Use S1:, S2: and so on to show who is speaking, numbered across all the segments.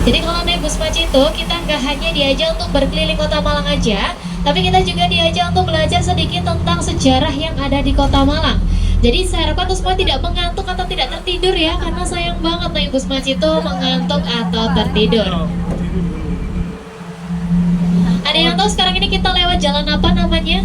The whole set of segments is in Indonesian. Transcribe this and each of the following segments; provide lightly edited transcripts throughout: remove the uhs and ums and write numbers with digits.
S1: Jadi kalau naik bus Pacito, kita nggak hanya diajak untuk berkeliling kota Malang aja, tapi kita juga diajak untuk belajar sedikit tentang sejarah yang ada di kota Malang. Jadi saya harapkan untuk semua tidak mengantuk atau tidak tertidur ya, karena sayang banget naik bus Pacito mengantuk atau tertidur. Ada yang tahu sekarang ini kita lewat jalan apa namanya?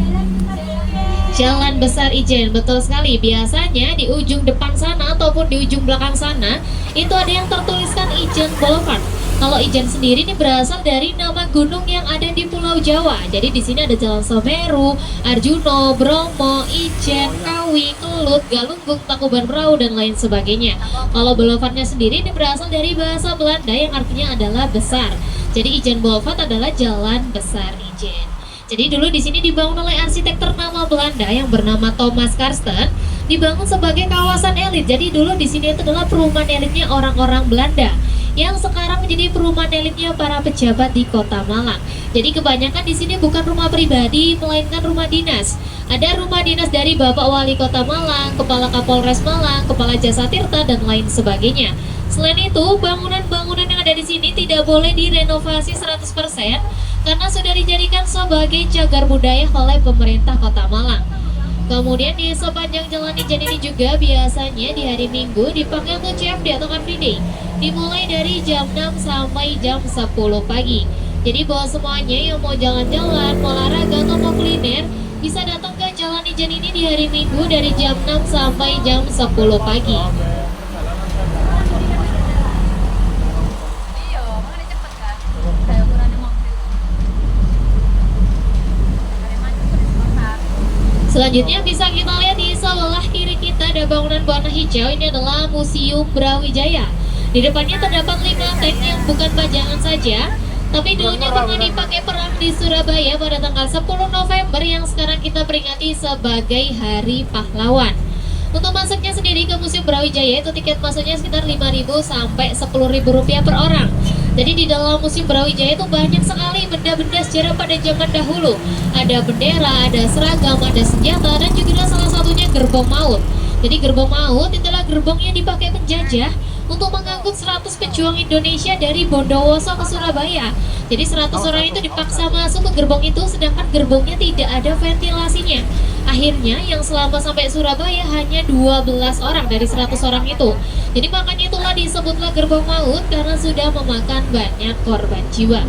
S1: Jalan Besar Ijen, betul sekali. Biasanya di ujung depan sana ataupun di ujung belakang sana itu ada yang tertuliskan Ijen Boulevard. Kalau Ijen sendiri ini berasal dari nama gunung yang ada di Pulau Jawa. Jadi di sini ada Jalan Semeru, Arjuno, Bromo, Ijen, Kawi, Kelut, Galunggung, Tangkuban Perahu dan lain sebagainya. Kalau boulevardnya sendiri ini berasal dari bahasa Belanda yang artinya adalah besar. Jadi Ijen Boulevard adalah Jalan Besar Ijen. Jadi dulu di sini dibangun oleh arsitek ternama Belanda yang bernama Thomas Karsten, dibangun sebagai kawasan elit. Jadi dulu di sini itu adalah perumahan elitnya orang-orang Belanda yang sekarang menjadi perumahan elitnya para pejabat di Kota Malang. Jadi kebanyakan di sini bukan rumah pribadi melainkan rumah dinas. Ada rumah dinas dari Bapak Wali Kota Malang, Kepala Kapolres Malang, Kepala Jasa Tirta dan lain sebagainya. Selain itu, bangunan-bangunan yang ada di sini tidak boleh direnovasi 100% karena sudah dijadikan sebagai cagar budaya oleh pemerintah Kota Malang. Kemudian di sepanjang Jalan Ijen ini juga biasanya di hari Minggu dipakai untuk CFD atau Car Free Day, dimulai dari jam 6 sampai jam 10 pagi. Jadi buat semuanya yang mau jalan-jalan, mau olahraga atau mau kuliner, bisa datang ke Jalan Ijen ini di hari Minggu dari jam 6 sampai jam 10 pagi. Selanjutnya bisa kita lihat di sebelah kiri kita ada bangunan warna hijau. Ini adalah Museum Brawijaya. Di depannya terdapat 5 tank yang bukan pajangan saja, tapi dulunya pernah dipakai perang di Surabaya pada tanggal 10 November yang sekarang kita peringati sebagai Hari Pahlawan. Untuk masuknya sendiri ke Museum Brawijaya itu tiket masuknya sekitar 5.000 sampai 10.000 rupiah per orang. Jadi di dalam Museum Brawijaya itu banyak sekali benda-benda sejarah pada zaman dahulu. Ada bendera, ada seragam, ada senjata, dan juga salah satunya gerbong maut. Jadi gerbong maut itulah gerbong yang dipakai penjajah untuk mengangkut 100 pejuang Indonesia dari Bondowoso ke Surabaya. Jadi 100 orang itu dipaksa masuk ke gerbong itu, sedangkan gerbongnya tidak ada ventilasinya. Akhirnya yang selamat sampai Surabaya hanya 12 orang dari 100 orang itu. Jadi makanya itulah disebutlah gerbong maut karena sudah memakan banyak korban jiwa.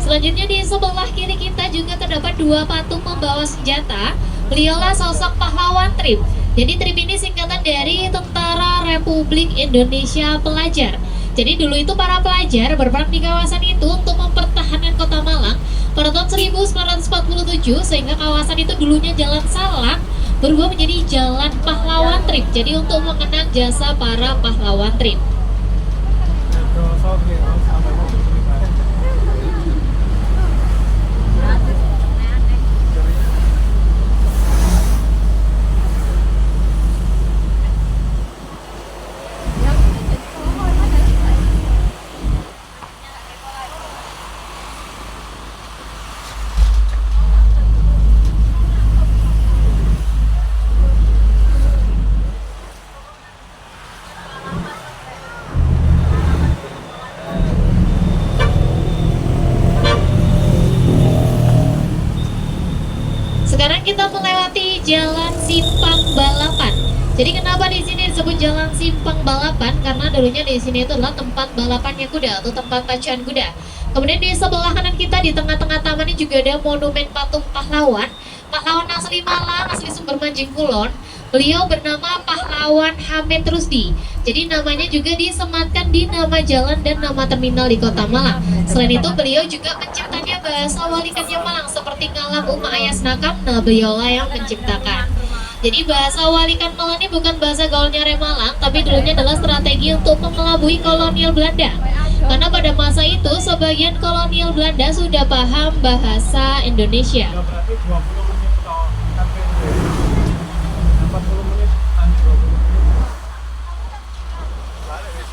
S1: Selanjutnya di sebelah kiri kita juga terdapat 2 patung membawa senjata. Beliaulah sosok pahlawan TRIP. Jadi TRIP ini singkatan dari Tentara Republik Indonesia Pelajar. Jadi dulu itu para pelajar berperang di kawasan itu untuk mempertahankan Kota Malang pada tahun 1947, sehingga kawasan itu dulunya Jalan Salak berubah menjadi Jalan Pahlawan TRIP. Jadi untuk mengenang jasa para pahlawan TRIP. Sekarang kita melewati Jalan Simpang Balapan. Jadi kenapa di sini disebut Jalan Simpang Balapan? Karena dulunya di sini itu adalah tempat balapannya kuda atau tempat pacuan kuda. Kemudian di sebelah kanan kita di tengah-tengah taman ini juga ada monumen patung pahlawan. Pahlawan asli Malang, asli Sumber Manjing Kulon. Beliau bernama Pahlawan Hamid Rusdi. Jadi namanya juga disematkan di nama jalan dan nama terminal di Kota Malang. Selain itu beliau juga penciptanya bahasa walikannya Malang seperti Ngalam Uma Ayas Nakam. Nah beliaulah yang menciptakan. Jadi bahasa Walikan ini bukan bahasa gaulnya Remalang, tapi dulunya adalah strategi untuk mengelabui kolonial Belanda. Karena pada masa itu sebagian kolonial Belanda sudah paham bahasa Indonesia.
S2: Ya berarti 20 menit toh kan pendek. 40 menit kan 20 menit. Balik wis.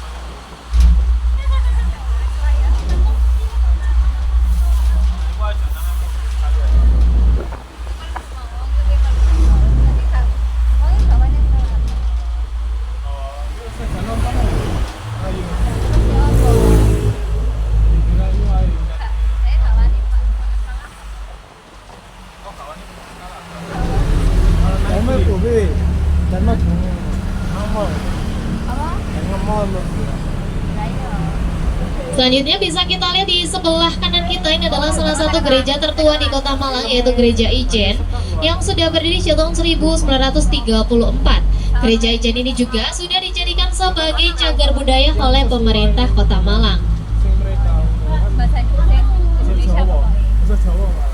S2: Iku aja nang
S1: Selanjutnya bisa kita lihat di sebelah kanan kita, ini adalah salah satu gereja tertua di Kota Malang, yaitu Gereja Ijen yang sudah berdiri sejak tahun 1934. Gereja Ijen ini juga sudah dijadikan sebagai cagar budaya oleh pemerintah Kota Malang.
S2: bahasa Indonesia bahasa Jawa malah.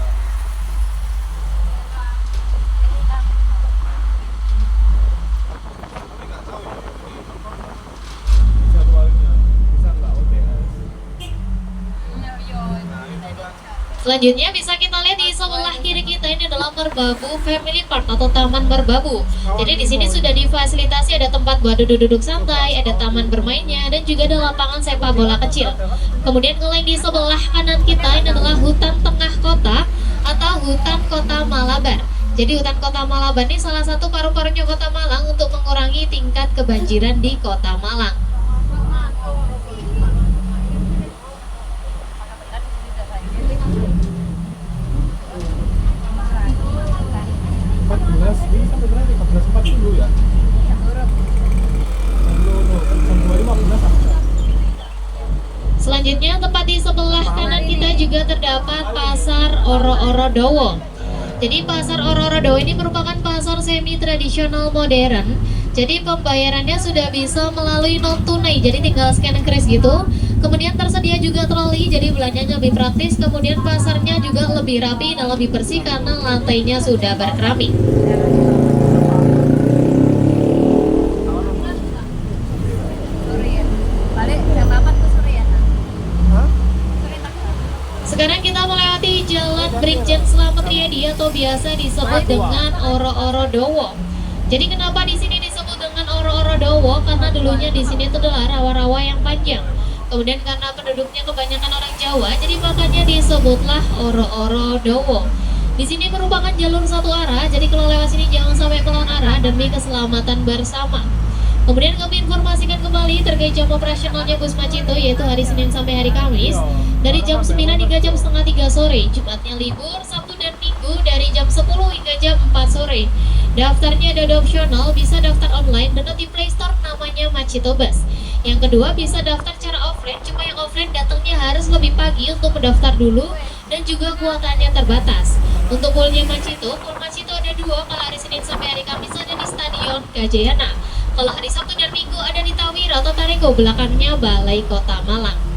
S1: Selanjutnya bisa kita lihat di sebelah kiri kita, ini adalah Merbabu Family Park atau Taman Merbabu. Jadi di sini sudah difasilitasi, ada tempat buat duduk-duduk santai, ada taman bermainnya, dan juga ada lapangan sepak bola kecil. Kemudian kalau yang di sebelah kanan kita ini adalah hutan tengah kota atau hutan kota Malabar. Jadi hutan kota Malabar ini salah satu paru-parunya kota Malang untuk mengurangi tingkat kebanjiran di kota Malang.
S2: Ini sampai berapa? 14.40 ya?
S1: Selanjutnya tepat di sebelah kanan kita juga terdapat Pasar Oro-Oro Dowo. Jadi Pasar Oro-Oro Dowo ini merupakan pasar semi tradisional modern. Jadi pembayarannya sudah bisa melalui non tunai, jadi tinggal scan kris gitu. Kemudian tersedia juga troli, jadi belanjanya lebih praktis. Kemudian pasarnya juga lebih rapi dan lebih bersih karena lantainya sudah berkeramik. Sekarang kita melewati Jalan Brigjen Slamet Riyadi atau biasa disebut dengan Oro-Oro Dowo. Jadi kenapa di sini disebut dengan Oro-Oro Dowo? Karena dulunya di sini itu adalah rawa-rawa yang panjang. Kemudian karena penduduknya kebanyakan orang Jawa, jadi makanya disebutlah Oro-Oro Dowo. Di sini merupakan jalur satu arah, jadi kalau lewat sini jangan sampai melawan arah demi keselamatan bersama. Kemudian kami informasikan kembali terkait jam operasionalnya Bus Macito, yaitu hari Senin sampai hari Kamis dari jam 9 hingga jam setengah 3 sore. Jumatnya libur, Sabtu dan Minggu dari jam 10 hingga jam 4 sore. Daftarnya ada opsional, bisa daftar online, download di Play Store namanya Macito Bus. Yang kedua bisa daftar secara offline, cuma yang offline datangnya harus lebih pagi untuk mendaftar dulu dan juga kuotanya terbatas. Untuk poolnya Macito, pool Macito ada dua, kalau hari Senin sampai hari Kamis ada di Stadion Gajayana. Kalau hari Sabtu dan Minggu ada di Tawira atau Tareko, belakangnya Balai Kota Malang.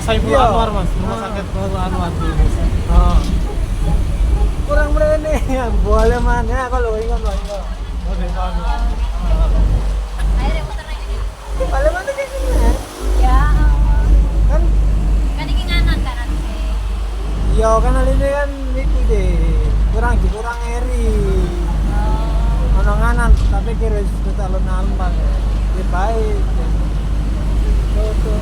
S2: Saiful Anwar mas, rumah sakit Saiful Anwar.
S3: Kurang berani ya, boleh mana kalau ingat loh ingat.
S2: Oh Saiful Anwar.
S4: Akhirnya muter lagi nih.
S3: Boleh mana di sini ya?
S4: Ya,
S3: Kan,
S4: kan ini nganan kanan sih.
S3: iya kan hal ini kan itu deh kurang eri. Ono nganan tapi kira sudah alun-alun banget. Ya baik. Tuh.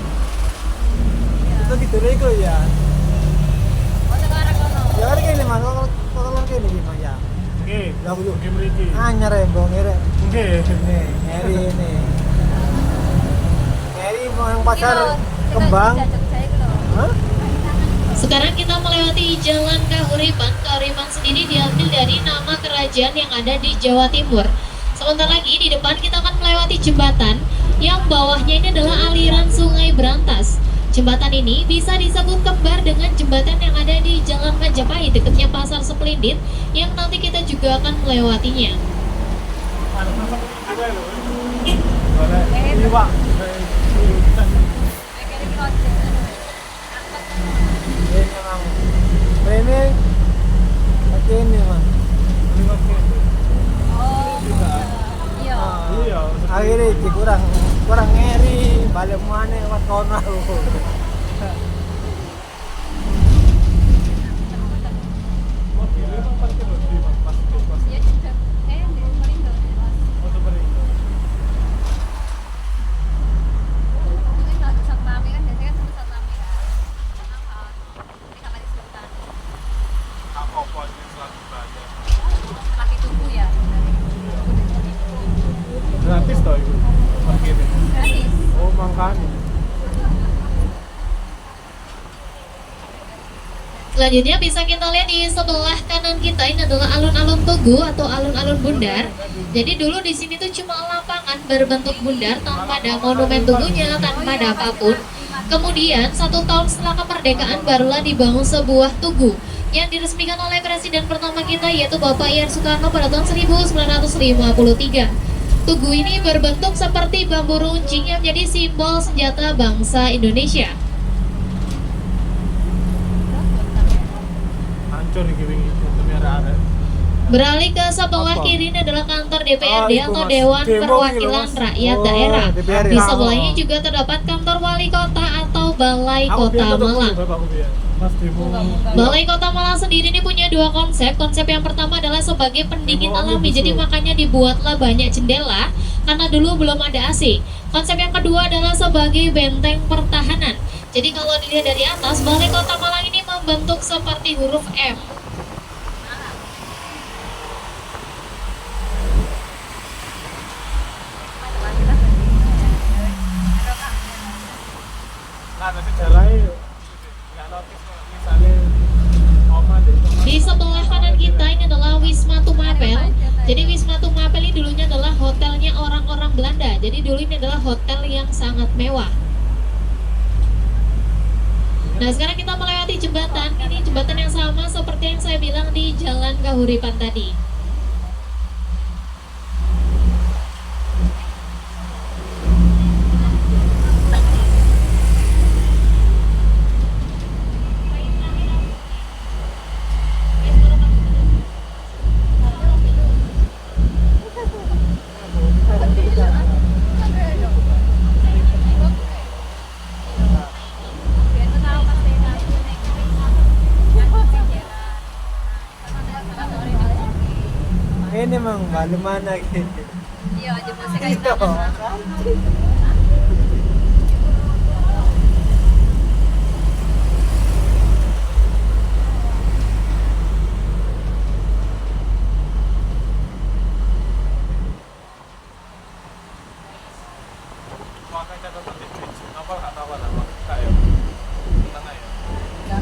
S3: Itu gitu deh ya.
S4: Oh, sekarang
S3: Ya kan gini mas, kalau gini gimana ya?
S2: Oke.
S3: Lagu tuh.
S2: Oke mriki.
S3: Anyar ya bang, ini.
S2: Oke.
S3: Nih, Ngeri ini. Ngeri yang pasar
S4: Gitu,
S3: kembang.
S4: Jogja itu loh.
S3: Hah?
S1: Sekarang kita melewati Jalan Kahuripan. Kahuripan sendiri diambil dari nama kerajaan yang ada di Jawa Timur. Sebentar lagi di depan kita akan melewati jembatan yang bawahnya ini adalah aliran Sungai Berantas. Jembatan ini bisa disebut kembar dengan jembatan yang ada di Jalan Majapahit dekatnya Pasar Seplindit yang nanti kita juga akan melewatinya.
S2: Ada apa juga lho. Boleh. Iwak.
S4: Kayak di ojek.
S3: Ini memang. Ini pakai ini mas.
S4: Oh, iya.
S2: Iya.
S3: Akhirnya kurang ngeri, balik mana lewat kono aku.
S2: Mobilnya kan parkir di pas
S4: Iya, Jogja. Di Morindo.
S2: motor berindo.
S4: Mungkin satu satpamnya kan biasanya kan satu satpamnya kan. Kenapa? Ini kakak disebutan.
S2: Apa sih selalu banyak.
S4: Laki tunggu ya.
S2: Gratis toh itu parkirnya.
S4: Gratis.
S2: Oh makanya.
S1: Selanjutnya bisa kita lihat di sebelah kanan kita ini adalah alun-alun Tugu atau alun-alun Bundar. Jadi dulu di sini tuh cuma lapangan berbentuk bundar tanpa ada monumen tugunya, tanpa ada apapun. Kemudian 1 tahun setelah kemerdekaan barulah dibangun sebuah tugu yang diresmikan oleh presiden pertama kita yaitu Bapak Ir Soekarno pada tahun 1953. Tugu ini berbentuk seperti bambu runcing yang menjadi simbol senjata bangsa Indonesia.
S2: Hancur iki wingi demi arek-arek.
S1: Beralih ke sebelah
S2: Apa?
S1: kiri ini adalah kantor DPRD
S3: itu,
S1: atau
S3: Mas.
S1: Dewan
S3: Demo
S1: Perwakilan
S3: gitu, Mas.
S1: Rakyat
S3: Oh,
S1: Daerah.
S3: DPRD.
S1: Di sebelahnya juga terdapat kantor Wali Kota atau Balai Kota Malang.
S2: Bapakku biar. Mas demo.
S1: Balai Kota Malang sendiri ini punya 2 konsep. Konsep yang pertama adalah sebagai pendingin alami, jadi makanya dibuatlah banyak jendela karena dulu belum ada AC. Konsep yang kedua adalah sebagai benteng pertahanan. Jadi kalau dilihat dari atas, Balai Kota Malang ini membentuk seperti huruf M.
S2: Nah, nanti jalannya nggak notice kok. Misalnya oma deh.
S1: Di sebelah kanan kita ini adalah Wisma Tumapel. Jadi Wisma Tumapel ini dulunya adalah hotelnya orang-orang Belanda. Jadi dulu ini adalah hotel yang sangat mewah. Nah sekarang kita melewati jembatan. Ini jembatan yang sama seperti yang saya bilang di Jalan Kahuripan tadi.
S3: Ini memang balik mana gitu.
S4: Iya, jemput sekali
S3: Iya.
S4: tangan.
S2: Pakai catatan di Twitch. Apa nggak tahu lah, kayak tengah ya. Ya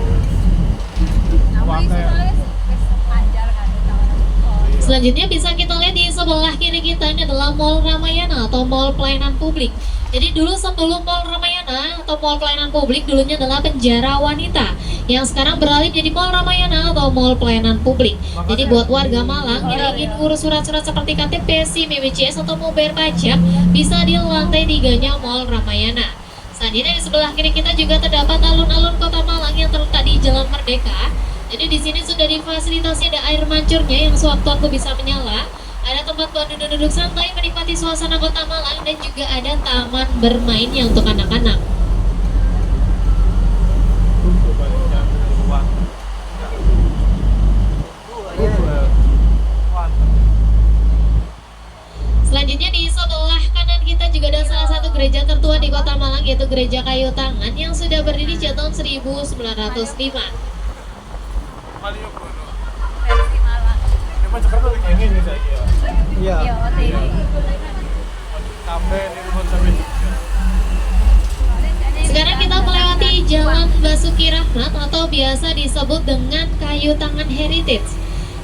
S2: wes.
S4: Namun itu soalnya wis anjar kan.
S1: Selanjutnya bisa kita lihat di sebelah kiri kita ini adalah Mall Ramayana atau Mall Pelayanan Publik. Jadi dulu sebelum Mall Ramayana atau Mall Pelayanan Publik dulunya adalah penjara wanita yang sekarang beralih menjadi Mall Ramayana atau Mall Pelayanan Publik. Jadi buat warga Malang yang ingin urus surat-surat seperti KTP, SIM, BPJS atau mau bayar pajak bisa di lantai 3-nya Mall Ramayana. Selanjutnya di sebelah kiri kita juga terdapat alun-alun Kota Malang yang terletak di Jalan Merdeka. Jadi di sini sudah difasilitasi ada air mancurnya yang sewaktu-waktu bisa menyala. Ada tempat buat duduk-duduk santai menikmati suasana Kota Malang dan juga ada taman bermainnya untuk anak-anak.
S2: Tunggu balik jam uang.
S1: Selanjutnya di sebelah kanan kita juga ada salah satu gereja tertua di Kota Malang yaitu Gereja Kayu Tangan yang sudah berdiri sejak tahun 1905.
S2: Malioboro.
S4: Versi Malang.
S2: Memang Jakarta lagi ingin nih saya.
S3: Iya.
S4: Iya, OTW.
S2: Sampai di rumah sampai Jogja.
S1: Sekarang kita melewati Jalan Basuki Rahmat atau biasa disebut dengan Kayu Tangan Heritage.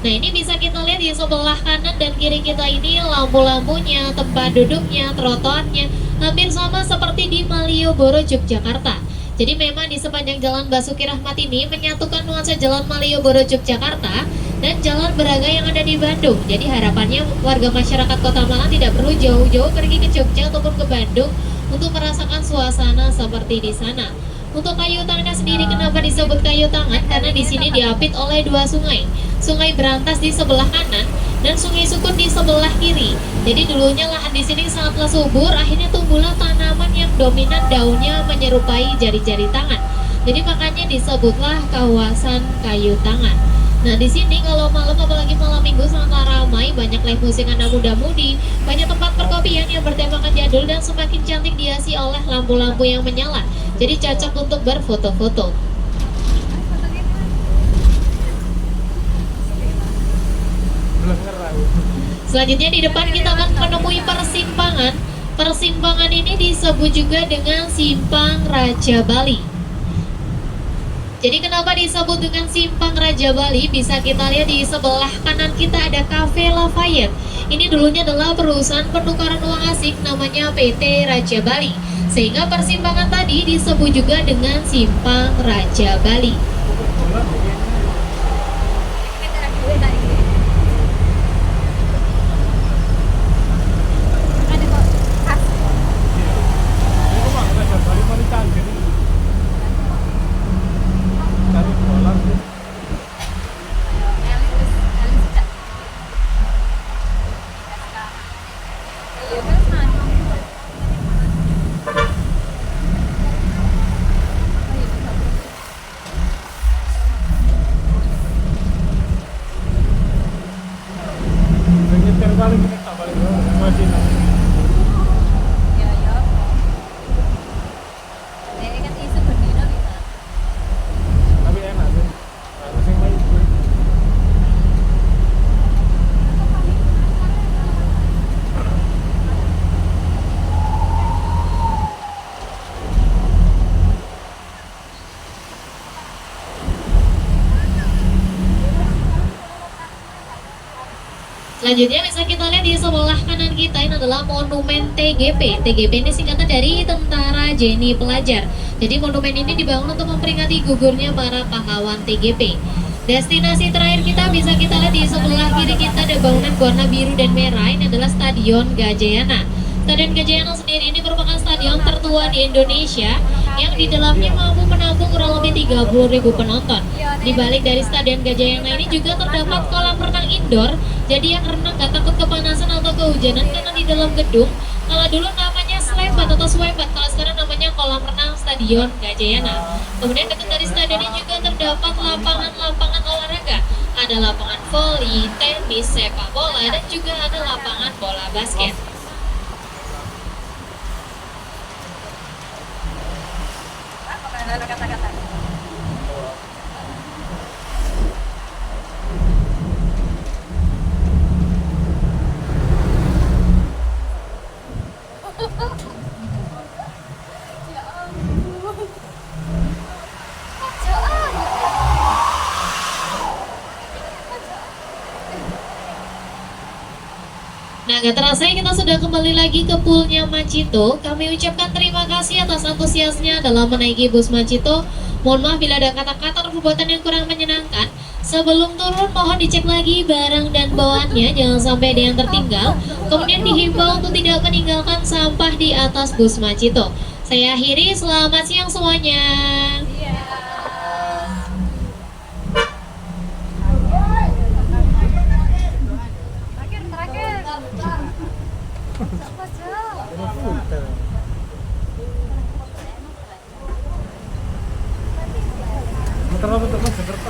S1: Nah, ini bisa kita lihat di sebelah kanan dan kiri kita ini lampu-lampunya, tempat duduknya, trotoarnya hampir sama seperti di Malioboro, Yogyakarta. Jadi memang di sepanjang Jalan Basuki Rahmat ini menyatukan nuansa Jalan Malioboro, Yogyakarta dan Jalan Braga yang ada di Bandung. Jadi harapannya warga masyarakat Kota Malang tidak perlu jauh-jauh pergi ke Jogja ataupun ke Bandung untuk merasakan suasana seperti di sana. Untuk kayu tangan sendiri kenapa disebut kayu tangan? Karena di sini diapit oleh dua sungai. Sungai Berantas di sebelah kanan dan Sungai Sukun di sebelah kiri. Jadi dulunya lahan di sini sangatlah subur, akhirnya tumbuhlah tanaman yang dominan daunnya menyerupai jari-jari tangan. Jadi makanya disebutlah kawasan kayu tangan. Nah, di sini kalau malam, apalagi malam minggu, sangatlah ramai, banyak live musik anak muda-mudi, banyak tempat perkopian yang bertemakan jadul dan semakin cantik dihiasi oleh lampu-lampu yang menyala. Jadi cocok untuk berfoto-foto.
S2: Belum ngerang.
S1: Selanjutnya di depan kita akan menemui persimpangan. Persimpangan ini disebut juga dengan Simpang Raja Bali. Jadi kenapa disebut dengan Simpang Raja Bali? Bisa kita lihat di sebelah kanan kita ada Cafe Lafayette. Ini dulunya adalah perusahaan penukaran uang asing namanya PT Raja Bali. Sehingga persimpangan tadi disebut juga dengan Simpang Raja Bali.
S2: Ini kok nggak ada balik mana canggih ini. Cari bola tuh. Nyetir kali ini tak balik masih nanti. Tapi enak sih. Harus yang lain.
S1: Selanjutnya bisa kita lihat di sebelah kanan kita ini adalah monumen TGP. TGP ini singkatan dari Tentara Jenny Pelajar. Jadi monumen ini dibangun untuk memperingati gugurnya para pahlawan TGP. Destinasi terakhir kita bisa kita lihat di sebelah kiri kita ada bangunan warna biru dan merah. Ini adalah Stadion Gajayana. Stadion Gajayana sendiri ini merupakan stadion tertua di Indonesia yang di dalamnya mampu menampung kurang lebih 30.000 penonton. Di balik dari Stadion Gajayana ini juga terdapat kolam renang indoor. Jadi yang renang gak takut kepanasan atau kehujanan karena di dalam gedung. Kalau dulu namanya Slebat atau Swebat, kalau sekarang namanya kolam renang Stadion Gajayana. Kemudian dekat dari stadion ini juga terdapat lapangan-lapangan olahraga. Ada lapangan voli, tenis, sepak bola, dan juga ada lapangan bola basket.
S4: Kata-kata.
S1: Nah, gak terasa ya kita sudah kembali lagi ke poolnya Macito. Kami ucapkan terima kasih atas antusiasnya dalam menaiki bus Macito. Mohon maaf bila ada kata-kata atau perbuatan yang kurang menyenangkan. Sebelum turun, mohon dicek lagi barang dan bawaannya, jangan sampai ada yang tertinggal. Kemudian dihimbau untuk tidak meninggalkan sampah di atas bus Macito. Saya akhiri, selamat siang semuanya.
S2: Terlalu untuk Mas Jakarta.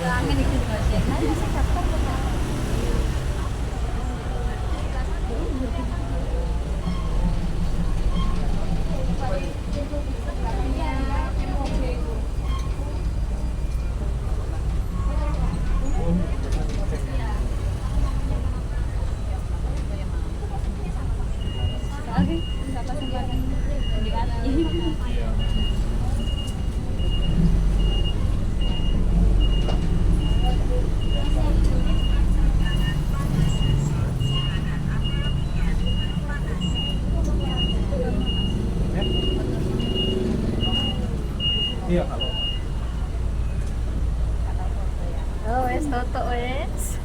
S4: Angin itu juga sih.
S2: Iya. Iya kalau
S4: Oh, wes toto wes.